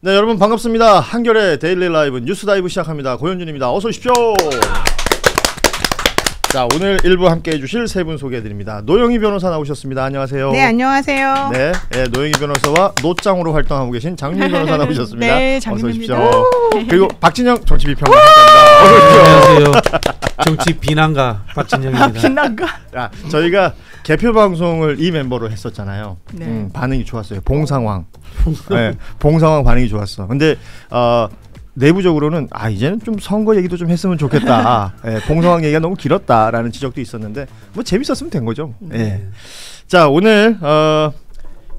네, 여러분 반갑습니다. 한겨레 데일리 라이브 뉴스 다이브 시작합니다. 고현준입니다. 어서 오십시오. 자, 오늘 1부 함께 해주실 세 분 소개해드립니다. 노영희 변호사 나오셨습니다. 안녕하세요. 네, 안녕하세요. 네, 노영희 변호사와 노짱으로 활동하고 계신 장민 변호사 나오셨습니다. 네, 장민입니다. 어서 오십시오. 그리고 박진영 정치비평가 함께합니다. 어서 오십시오. 안녕하세요. 정치 비난가 박진영입니다. 비난가? 자, 저희가 개표 방송을 이 멤버로 했었잖아요. 네. 반응이 좋았어요. 봉상황. 네, 봉상황 반응이 좋았어. 근데 내부적으로는 이제는 좀 선거 얘기도 좀 했으면 좋겠다. 봉상황 얘기가 너무 길었다라는 지적도 있었는데 뭐 재밌었으면 된 거죠. 자, 오늘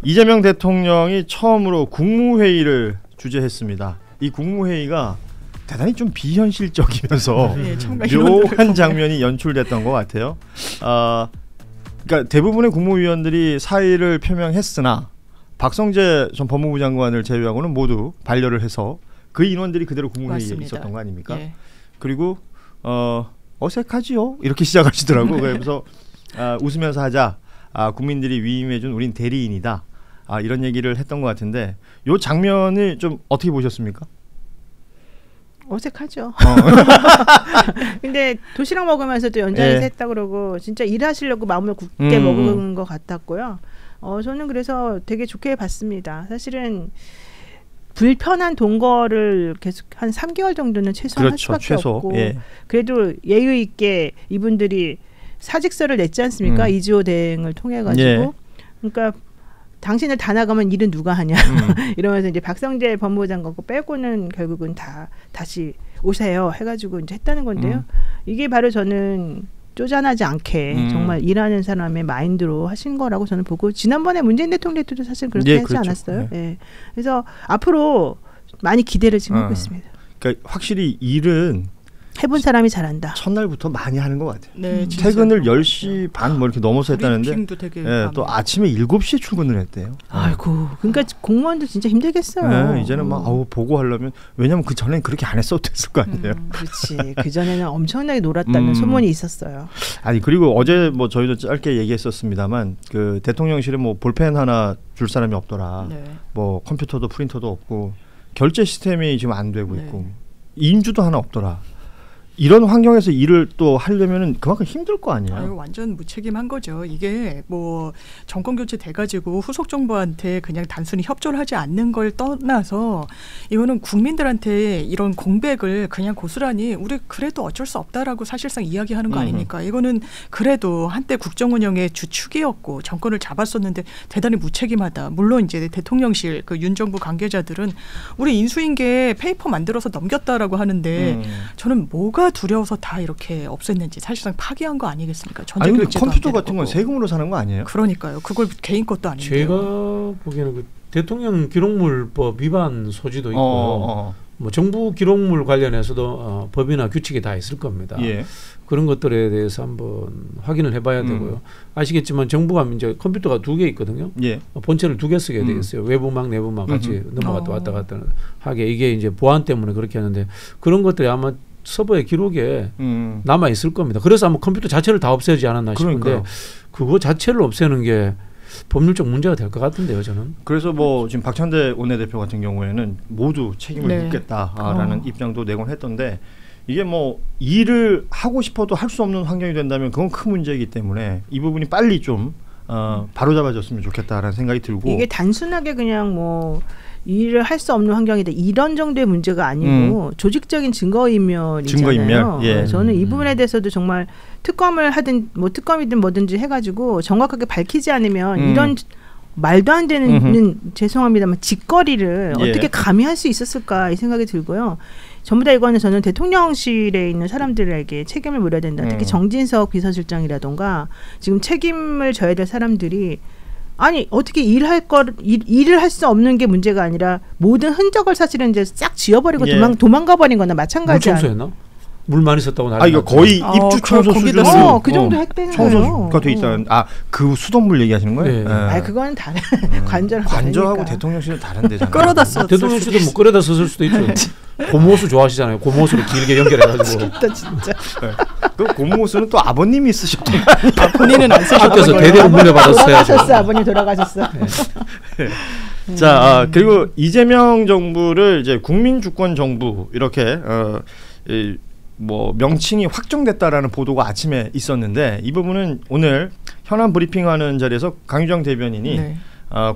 이재명 대통령이 처음으로 국무회의를 주재했습니다. 이 국무회의가 대단히 좀 비현실적이면서 묘한 장면이 연출됐던 것 같아요. 그러니까 대부분의 국무위원들이 사의를 표명했으나 박성재 전 법무부 장관을 제외하고는 모두 반려를 해서 그 인원들이 그대로 국무회의에 맞습니다. 있었던 거 아닙니까? 예. 그리고 어색하지요? 이렇게 시작하시더라고요. 그래서 웃으면서 하자. 국민들이 위임해준 우린 대리인이다. 이런 얘기를 했던 것 같은데 이 장면을 좀 어떻게 보셨습니까? 어색하죠. 근데 도시락 먹으면서도 연장해서 했다 그러고 진짜 일하시려고 마음을 굳게 먹은 것 같았고요. 저는 그래서 되게 좋게 봤습니다. 사실은 불편한 동거를 계속 한 3개월 정도는 최소한 할 수밖에 없고 그래도 예의 있게 이분들이 사직서를 냈지 않습니까? 2.15 대행을 통해 가지고 그러니까 당신을 다 나가면 일은 누가 하냐 이러면서 이제 박성재 법무부 장관 거 빼고는 결국은 다 다시 오세요 해가지고 이제 했다는 건데요. 이게 바로 저는 쪼잔하지 않게 정말 일하는 사람의 마인드로 하신 거라고 저는 보고 지난번에 문재인 대통령 때도 사실 그렇게 하지 않았어요. 그래서 앞으로 많이 기대를 지금 하고 있습니다. 그러니까 확실히 일은 해본 사람이 잘한다. 첫날부터 많이 하는 것 같아요. 네, 퇴근을 10시 반 뭐 이렇게 넘어서 했다는데 또 아침에 7시에 출근을 했대요. 아이고, 그러니까 공무원도 진짜 힘들겠어요. 이제는 막 보고하려면 왜냐면 그 전에는 그렇게 안 했어도 됐을 거 아니에요. 그렇지. 그 전에는 엄청나게 놀았다는 소문이 있었어요. 아니 그리고 어제 뭐 저희도 짧게 얘기했었습니다만 그 대통령실에 뭐 볼펜 하나 줄 사람이 없더라. 뭐 컴퓨터도 프린터도 없고 결제 시스템이 지금 안 되고 있고 인주도 하나 없더라. 이런 환경에서 일을 또 하려면은 그만큼 힘들 거 아니에요. 완전 무책임한 거죠. 이게 뭐 정권 교체 돼가지고 후속 정부한테 그냥 단순히 협조를 하지 않는 걸 떠나서 이거는 국민들한테 이런 공백을 그냥 고스란히 우리 그래도 어쩔 수 없다라고 사실상 이야기하는 거 아닙니까? 이거는 그래도 한때 국정 운영의 주축이었고 정권을 잡았었는데 대단히 무책임하다. 물론 이제 대통령실 그 윤 정부 관계자들은 우리 인수인계 페이퍼 만들어서 넘겼다라고 하는데 저는 뭐가 두려워서 다 이렇게 없앴는지 사실상 파기한 거 아니겠습니까? 아니 근데 컴퓨터 같은 건 세금으로 사는 거 아니에요? 그러니까요. 그걸 개인 것도 아닌데. 제가 보기에는 그 대통령 기록물법 위반 소지도 있고 뭐 정부 기록물 관련해서도 법이나 규칙이 다 있을 겁니다. 그런 것들에 대해서 한번 확인을 해봐야 되고요. 아시겠지만 정부가 이제 컴퓨터가 2개 있거든요. 본체를 2개 쓰게 되겠어요. 외부망, 내부망 같이 넘어갔다 왔다 갔다 하게 이게 이제 보안 때문에 그렇게 하는데 그런 것들이 아마 서버의 기록에 남아 있을 겁니다. 그래서 아마 컴퓨터 자체를 다 없애지 않았나 싶은데 그거 자체를 없애는 게 법률적 문제가 될 것 같은데요, 저는. 그래서 뭐 지금 박찬대 원내대표 같은 경우에는 모두 책임을 묻겠다라는 입장도 내곤 했던데 이게 뭐 일을 하고 싶어도 할 수 없는 환경이 된다면 그건 큰 문제이기 때문에 이 부분이 빨리 좀 바로잡아졌으면 좋겠다라는 생각이 들고 이게 단순하게 그냥 뭐 일을 할 수 없는 환경이다 이런 정도의 문제가 아니고 조직적인 증거인멸이잖아요. 저는 이 부분에 대해서도 정말 특검을 하든 뭐 특검이든 뭐든지 해가지고 정확하게 밝히지 않으면 이런 말도 안 되는 죄송합니다만 짓거리를 어떻게 감히 할 수 있었을까 이 생각이 들고요. 전부 다 이거는 저는 대통령실에 있는 사람들에게 책임을 물어야 된다. 특히 정진석 비서실장이라던가 지금 책임을 져야 될 사람들이 아니 어떻게 일을 할 수 없는 게 문제가 아니라 모든 흔적을 사실은 이제 싹 지워버리고 도망가 버린 거나 마찬가지야. 물 청소했나? 물 많이 썼다고 난리 이거 거의 입주 청소 수준으로 그 정도 했대는 청소가 돼 있다는. 그 수돗물 얘기하시는 거예요? 그건 다른 관저하고 대통령실은 다른데잖아요. 끌어다 써. 대통령실도 뭐 끌어다 썼을 수도 있죠. 고모수 좋아하시잖아요. 고모수를 길게 연결해가지고. 진짜. 그 고무호수는 또 아버님이 쓰셨던 본인은 안 쓰셨던 학교에서 거예요. 대대로 물려받았어요. 돌아가셨어. 아버님 돌아가셨어. 자, 그리고 이재명 정부를 이제 국민주권 정부 이렇게 뭐 명칭이 확정됐다라는 보도가 아침에 있었는데 이 부분은 오늘 현안 브리핑하는 자리에서 강유정 대변인이 네.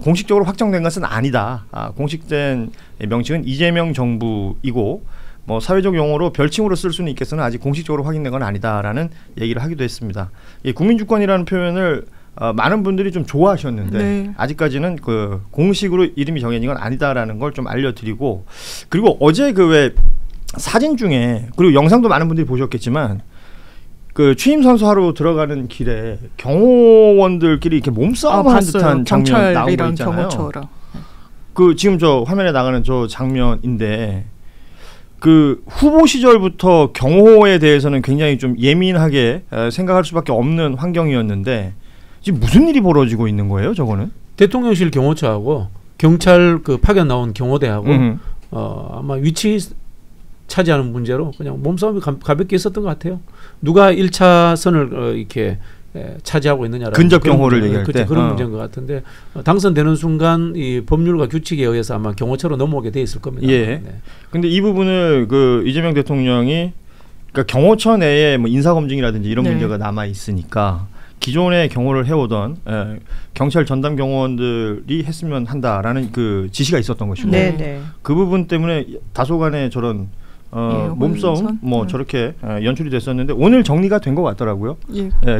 공식적으로 확정된 것은 아니다. 공식된 명칭은 이재명 정부이고 뭐 사회적 용어로 별칭으로 쓸 수는 있겠으나 아직 공식적으로 확인된 건 아니다라는 얘기를 하기도 했습니다. 이 국민주권이라는 표현을 많은 분들이 좀 좋아하셨는데 네. 아직까지는 그 공식으로 이름이 정해진 건 아니다라는 걸 좀 알려드리고 그리고 어제 그 왜 사진 중에 그리고 영상도 많은 분들이 보셨겠지만 그 취임 선서하러 들어가는 길에 경호원들끼리 이렇게 몸싸움하는 듯한 장면 나온 거 있잖아요. 경호처럼. 그 지금 저 화면에 나가는 저 장면인데 그 후보 시절부터 경호에 대해서는 굉장히 좀 예민하게 생각할 수밖에 없는 환경이었는데 지금 무슨 일이 벌어지고 있는 거예요, 저거는? 대통령실 경호처하고 경찰 그 파견 나온 경호대하고 아마 위치 차지하는 문제로 그냥 몸싸움이 가볍게 있었던 것 같아요. 누가 1차선을 이렇게 차지하고 있느냐라는 근접 경호를 얘기할 때 그런 문제인 것 같은데 당선되는 순간 이 법률과 규칙에 의해서 아마 경호처로 넘어오게 돼 있을 겁니다. 예. 네. 근데 이 부분을 그 이재명 대통령이 그러니까 경호처 내에 뭐 인사 검증이라든지 이런 네. 문제가 남아 있으니까 기존에 경호를 해오던 경찰 전담 경호원들이 했으면 한다라는 그 지시가 있었던 것이고 네, 네. 그 부분 때문에 다소간의 저런 몸싸움 혼선? 뭐 저렇게 연출이 됐었는데 오늘 정리가 된 것 같더라고요.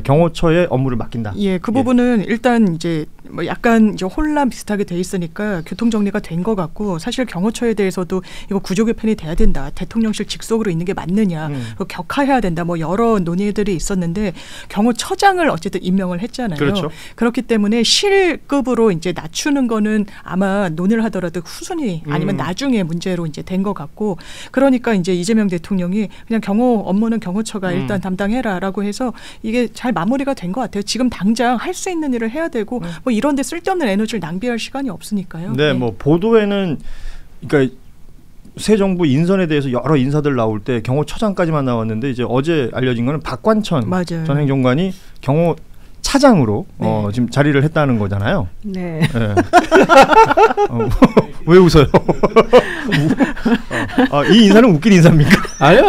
경호처의 업무를 맡긴다. 예, 그 부분은 일단 이제 뭐 약간 이제 혼란 비슷하게 돼 있으니까 교통 정리가 된 것 같고 사실 경호처에 대해서도 이거 구조 개편이 돼야 된다. 대통령실 직속으로 있는 게 맞느냐. 격하해야 된다. 뭐 여러 논의들이 있었는데 경호처장을 어쨌든 임명을 했잖아요. 그렇죠. 그렇기 때문에 실급으로 이제 낮추는 거는 아마 논의를 하더라도 후순위 아니면 나중에 문제로 이제 된 것 같고 그러니까 이제 이재명 대통령이 그냥 경호 업무는 경호처가 일단 담당해라라고 해서 이게 잘 마무리가 된 것 같아요. 지금 당장 할 수 있는 일을 해야 되고 뭐 이런데 쓸데없는 에너지를 낭비할 시간이 없으니까요. 네, 뭐 보도에는 그러니까 새 정부 인선에 대해서 여러 인사들 나올 때 경호처장까지만 나왔는데 이제 어제 알려진 거는 박관천 맞아요. 전 행정관이 경호차장으로 네. 지금 자리를 했다는 거잖아요. 네. 네. 왜 웃어요? 이 인사는 웃긴 인사입니까? 아니요.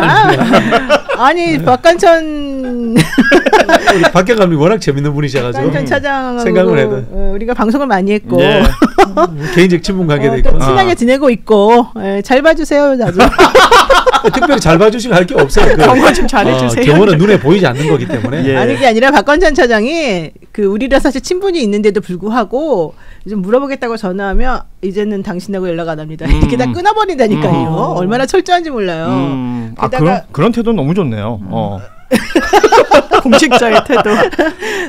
아니 박관천 우리 박 경감이 워낙 재밌는 분이셔가지고 박관천 차장하고 생각을 해도 우리가 방송을 많이 했고 네. 개인적 친분 관계도 있고 또 친하게 지내고 있고 잘 봐주세요 나도. 특별히 잘 봐주시고 할 게 없어요. 경호 좀 잘해주세요. 경호는 눈에 보이지 않는 거기 때문에. 예. 아니 그게 아니라 박관천 차장이 그 우리랑 사실 친분이 있는데도 불구하고 좀 물어보겠다고 전화하면 이제는 당신하고 연락 안 합니다. 이렇게 다 끊어버린다니까요. 얼마나 철저한지 몰라요. 게다가 그런 태도는 너무 좋네요. 공직자의 태도.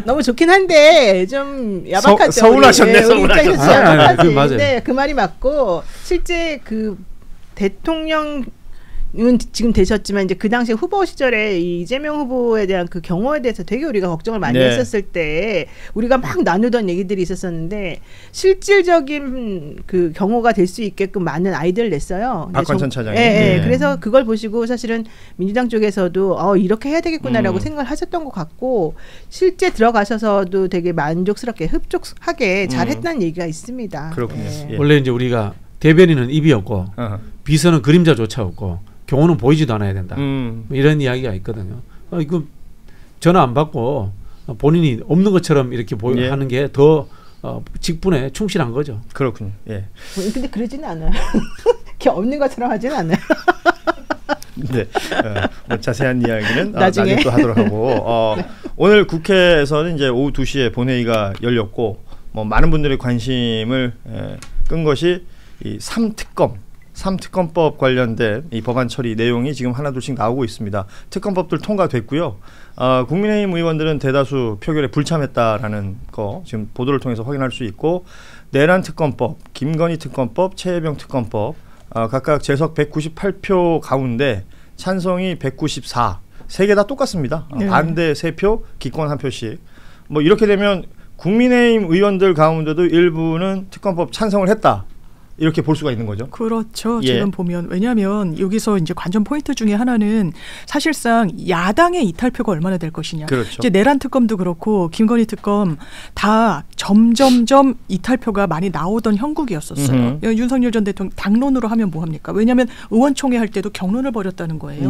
너무 좋긴 한데 좀 야박하죠. 서운하셨네. 우리 입장에서 서운하셨네. 야박하지. 맞아요. 근데 그 말이 맞고 실제 그 대통령 지금 되셨지만 이제 그 당시 후보 시절에 이 이재명 후보에 대한 그 경호에 대해서 되게 우리가 걱정을 많이 했었을 때 우리가 막 나누던 얘기들이 있었었는데 실질적인 그 경호가 될 수 있게끔 많은 아이디어를 냈어요. 박관천 차장이. 예. 그래서 그걸 보시고 사실은 민주당 쪽에서도 이렇게 해야 되겠구나라고 생각을 하셨던 것 같고 실제 들어가셔서도 되게 만족스럽게 흡족하게 잘했다는 얘기가 있습니다. 그렇군요. 예. 원래 이제 우리가 대변인은 입이었고 비서는 그림자조차 없고 경호는 보이지도 않아야 된다. 이런 이야기가 있거든요. 이거 전화 안 받고 본인이 없는 것처럼 이렇게 하는 게 더 직분에 충실한 거죠. 그렇군요. 예. 근데 그러지는 않아요. 이렇게 없는 것처럼 하지는 않아요. 네. 뭐 자세한 이야기는 나중에 또 하도록 하고 오늘 국회에서는 이제 오후 2시에 본회의가 열렸고 뭐 많은 분들의 관심을 끈 것이 이 3특검법 관련된 이 법안 처리 내용이 지금 하나둘씩 나오고 있습니다. 특검법들 통과됐고요. 국민의힘 의원들은 대다수 표결에 불참했다라는 거 지금 보도를 통해서 확인할 수 있고 내란 특검법, 김건희 특검법, 최혜병 특검법 각각 재석 198표 가운데 찬성이 194, 세 개 다 똑같습니다. 반대 3표, 기권 1표씩. 뭐 이렇게 되면 국민의힘 의원들 가운데도 일부는 특검법 찬성을 했다. 이렇게 볼 수가 있는 거죠. 그렇죠. 지금 보면 왜냐하면 여기서 이제 관전 포인트 중에 하나는 사실상 야당의 이탈표가 얼마나 될 것이냐. 그렇죠. 이제 내란 특검도 그렇고 김건희 특검 다 점점점 이탈표가 많이 나오던 형국이었었어요. 윤석열 전 대통령 당론으로 하면 뭐 합니까? 왜냐하면 의원총회 할 때도 경론을 벌였다는 거예요.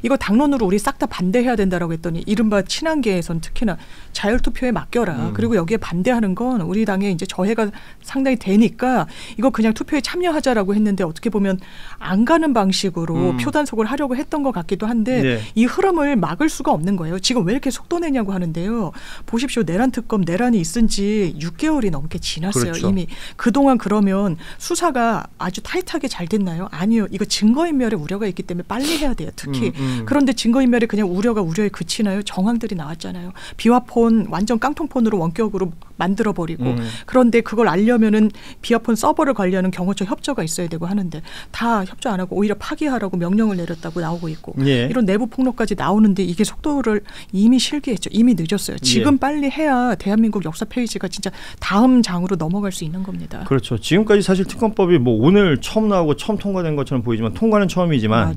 이거 당론으로 우리 싹 다 반대해야 된다라고 했더니 이른바 친한계에선 특히나 자율투표에 맡겨라. 그리고 여기에 반대하는 건 우리 당에 이제 저해가 상당히 되니까 이거 그냥 투표에 참여하자라고 했는데 어떻게 보면 안 가는 방식으로 표 단속을 하려고 했던 것 같기도 한데 이 흐름을 막을 수가 없는 거예요. 지금 왜 이렇게 속도 내냐고 하는데요. 보십시오. 내란 특검 내란이 있은 지 6개월이 넘게 지났어요. 그렇죠. 이미. 그동안 그러면 수사가 아주 타이트하게 잘 됐나요? 아니요. 이거 증거인멸의 우려가 있기 때문에 빨리 해야 돼요. 특히. 그런데 증거인멸이 그냥 우려에 그치나요? 정황들이 나왔잖아요. 비화폰 완전 깡통폰으로 원격으로 만들어버리고 그런데 그걸 알려면은 비화폰 서버를 관리하는 경호처 협조가 있어야 되고 하는데 다 협조 안 하고 오히려 파기하라고 명령을 내렸다고 나오고 있고 이런 내부 폭로까지 나오는데 이게 속도를 이미 실기했죠. 이미 늦었어요. 지금 빨리 해야 대한민국 역사 페이지가 진짜 다음 장으로 넘어갈 수 있는 겁니다. 그렇죠. 지금까지 사실 특검법이 뭐 오늘 처음 나오고 처음 통과된 것처럼 보이지만 통과는 처음이지만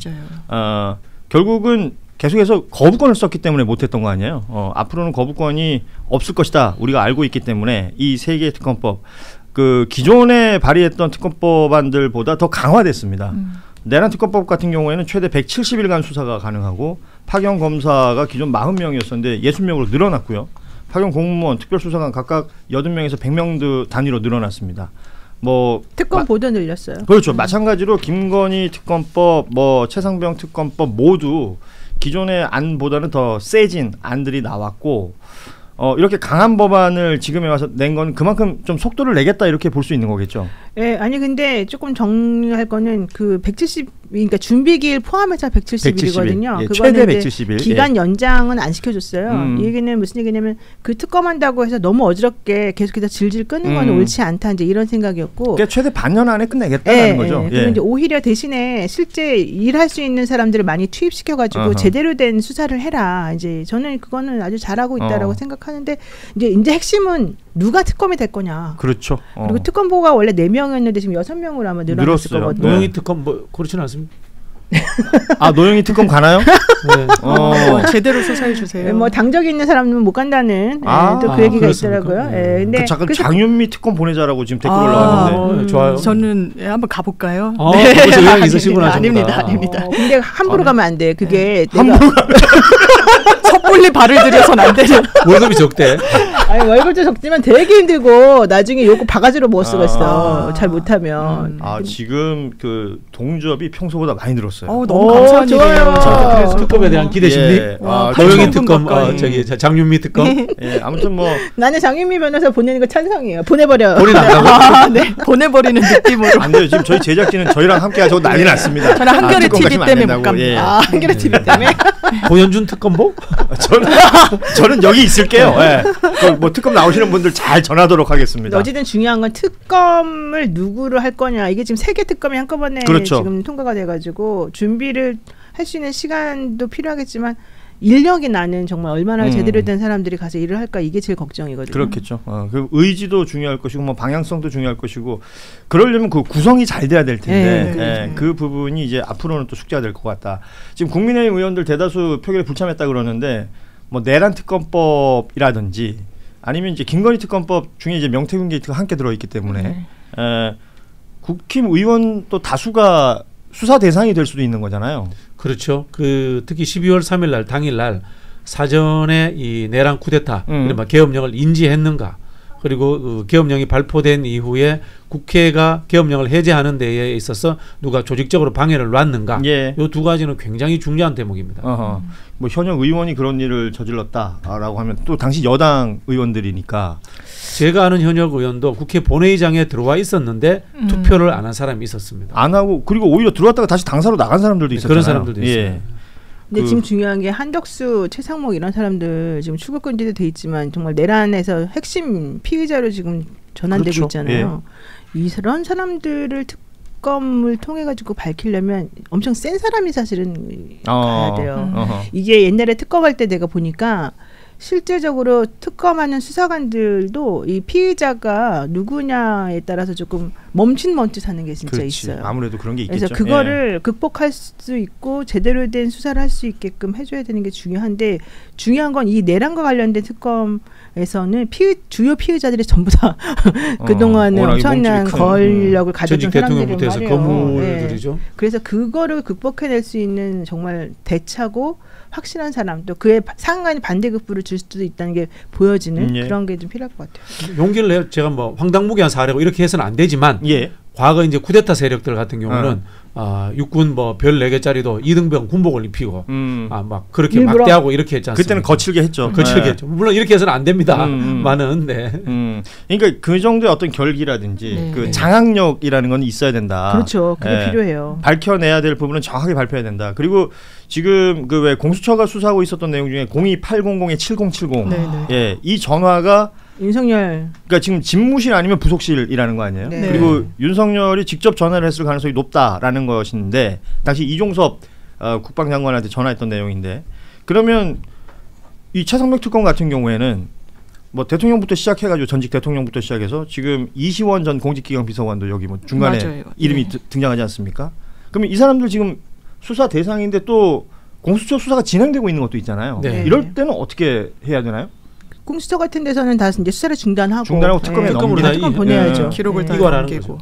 맞아요. 결국은 계속해서 거부권을 썼기 때문에 못했던 거 아니에요. 앞으로는 거부권이 없을 것이다. 우리가 알고 있기 때문에 이 세 개의 특검법 그 기존에 발의했던 특검법안들보다 더 강화됐습니다. 내란 특검법 같은 경우에는 최대 170일간 수사가 가능하고 파견 검사가 기존 40명이었었는데 60명으로 늘어났고요. 파견 공무원, 특별수사관 각각 80명에서 100명 단위로 늘어났습니다. 뭐 특검 보도 늘렸어요. 그렇죠. 마찬가지로 김건희 특검법, 뭐 최상병 특검법 모두 기존의 안보다는 더 세진 안들이 나왔고 이렇게 강한 법안을 지금에 와서 낸 건 그만큼 좀 속도를 내겠다 이렇게 볼 수 있는 거겠죠. 예, 아니 근데 조금 정리할 거는 그 170, 그러니까 준비기일 포함해서 170일이거든요. 예, 최대 170일. 기간 연장은 안 시켜줬어요. 이 얘기는 무슨 얘기냐면 그 특검한다고 해서 너무 어지럽게 계속해서 질질 끄는 건 옳지 않다 이제 이런 생각이었고. 그러니까 최대 반년 안에 끝내겠다는 거죠. 그리고 이제 오히려 대신에 실제 일할 수 있는 사람들을 많이 투입시켜가지고 제대로 된 수사를 해라. 이제 저는 그거는 아주 잘하고 있다라고 생각하는데 이제 핵심은 누가 특검이 될 거냐. 그렇죠. 그리고 특검보가 원래 4명이었는데 지금 6명으로 아마 늘어났을 거거든요. 노영희 특검 뭐 그렇지는 않습니다. 아, 노영희 특검 가나요? 네. 제대로 수사해 주세요. 뭐 당적이 있는 사람은 못 간다는 또 그 얘기가 있더라고요. 근데 잠깐 장윤미 특검 보내자라고 지금 댓글 올라왔는데. 좋아요. 저는 한번 가볼까요? 그래서 의향 있으시구나. 아닙니다. 근데 함부로 가면 안 돼. 그게 함부로 섣불리 발을 들여선 안 되죠. 월급이 적대. 아니 월급도 적지만 되게 힘들고 나중에 요거 바가지로 먹을 수가 있어. 잘 못하면. 지금 그 동접이 평소보다 많이 늘었어요. 너무 감사한 좋아요. 그래서 특검에 대한 기대 심리. 노영희 특검, 장윤미 특검. 아무튼 뭐 나는 장윤미 변호사 보내는 거 찬성이에요. 보내버려. 보내놨다고? 네, 보내버리는 느낌으로. 안 돼요. 지금 저희 제작진은 저희랑 함께 하자고 난리 났습니다. 저는 한겨레 TV 때문에 못 갑니다. 한겨레 TV 때문에. 고현준 특검보? 저는 여기 있을게요. 뭐 특검 나오시는 분들 잘 전하도록 하겠습니다. 어쨌든 중요한 건 특검을 누구를 할 거냐. 이게 지금 3개 특검이 한꺼번에 지금 통과가 돼가지고 준비를 할 수 있는 시간도 필요하겠지만 인력이 나는 정말 얼마나 제대로 된 사람들이 가서 일을 할까 이게 제일 걱정이거든요. 그렇겠죠. 그 의지도 중요할 것이고 뭐 방향성도 중요할 것이고 그러려면 그 구성이 잘 돼야 될 텐데 그 부분이 이제 앞으로는 또 숙제가 될 것 같다. 지금 국민의힘 의원들 대다수 표결에 불참했다 그러는데 뭐 내란 특검법이라든지 아니면 이제 김건희 특검법 중에 이제 명태균 게이트가 함께 들어 있기 때문에 국힘 의원 또 다수가 수사 대상이 될 수도 있는 거잖아요. 그렇죠. 특히 12월 3일 날 당일 날 사전에 이 내란 쿠데타 이른바 계엄령을 인지했는가. 그리고 계엄령이 발포된 이후에 국회가 계엄령을 해제하는 데에 있어서 누가 조직적으로 방해를 놨는가. 이 두 가지는 굉장히 중요한 대목입니다. 뭐 현역 의원이 그런 일을 저질렀다라고 하면 또 당시 여당 의원들이니까. 제가 아는 현역 의원도 국회 본회의장에 들어와 있었는데 투표를 안 한 사람이 있었습니다. 안 하고 그리고 오히려 들어왔다가 다시 당사로 나간 사람들도 있었잖아요. 그런 사람들도 있어요. 근데 지금 중요한 게 한덕수, 최상목 이런 사람들 지금 출국금지도 돼 있지만 정말 내란에서 핵심 피의자로 지금 전환되고 있잖아요. 이런 사람들을 특검을 통해 가지고 밝히려면 엄청 센 사람이 사실은 가야 돼요. 이게 옛날에 특검할 때 내가 보니까 실제적으로 특검하는 수사관들도 이 피의자가 누구냐에 따라서 조금 멈칫하는 게 진짜 그렇지. 있어요. 아무래도 그런 게 있겠죠. 그래서 그거를 극복할 수 있고 제대로 된 수사를 할 수 있게끔 해줘야 되는 게 중요한데 중요한 건 이 내란과 관련된 특검에서는 주요 피의자들이 전부 다 그동안에 엄청난 권력을 가졌던 사람들이 말이에요. 거물들이죠. 그래서 그거를 극복해낼 수 있는 정말 대차고 확실한 사람 또 그에 상당히 반대급부를 줄 수도 있다는 게 보여지는 그런 게 좀 필요할 것 같아요. 용기를 내요. 제가 뭐 황당무계한 사례고 이렇게 해서는 안 되지만 과거 이제 쿠데타 세력들 같은 경우는 육군 뭐 별 4개짜리도 이등병 군복을 입히고 막 그렇게 일부러? 막대하고 이렇게 했지 않습니까? 그때는 거칠게 했죠. 거칠게 했죠. 물론 이렇게 해서는 안 됩니다. 많은 그러니까 그 정도의 어떤 결기라든지 그 장악력이라는 건 있어야 된다. 그렇죠. 그게 필요해요. 밝혀내야 될 부분은 정확하게 발표해야 된다. 그리고 지금 그 왜 공수처가 수사하고 있었던 내용 중에 02800-7070 이 전화가 윤석열 그러니까 지금 집무실 아니면 부속실이라는 거 아니에요. 그리고 윤석열이 직접 전화를 했을 가능성이 높다라는 것인데 당시 이종섭 국방장관한테 전화했던 내용인데 그러면 이 최상병 특검 같은 경우에는 뭐 대통령부터 시작해가지고 전직 대통령부터 시작해서 지금 이시원 전 공직기강 비서관도 여기 뭐 중간에 맞아요. 이름이 등장하지 않습니까? 그러면 이 사람들 지금 수사 대상인데 또 공수처 수사가 진행되고 있는 것도 있잖아요. 이럴 때는 어떻게 해야 되나요? 공수처 같은 데서는 다 이제 수사를 중단하고 특검에 특검 보내야죠. 기록을 다 남기고.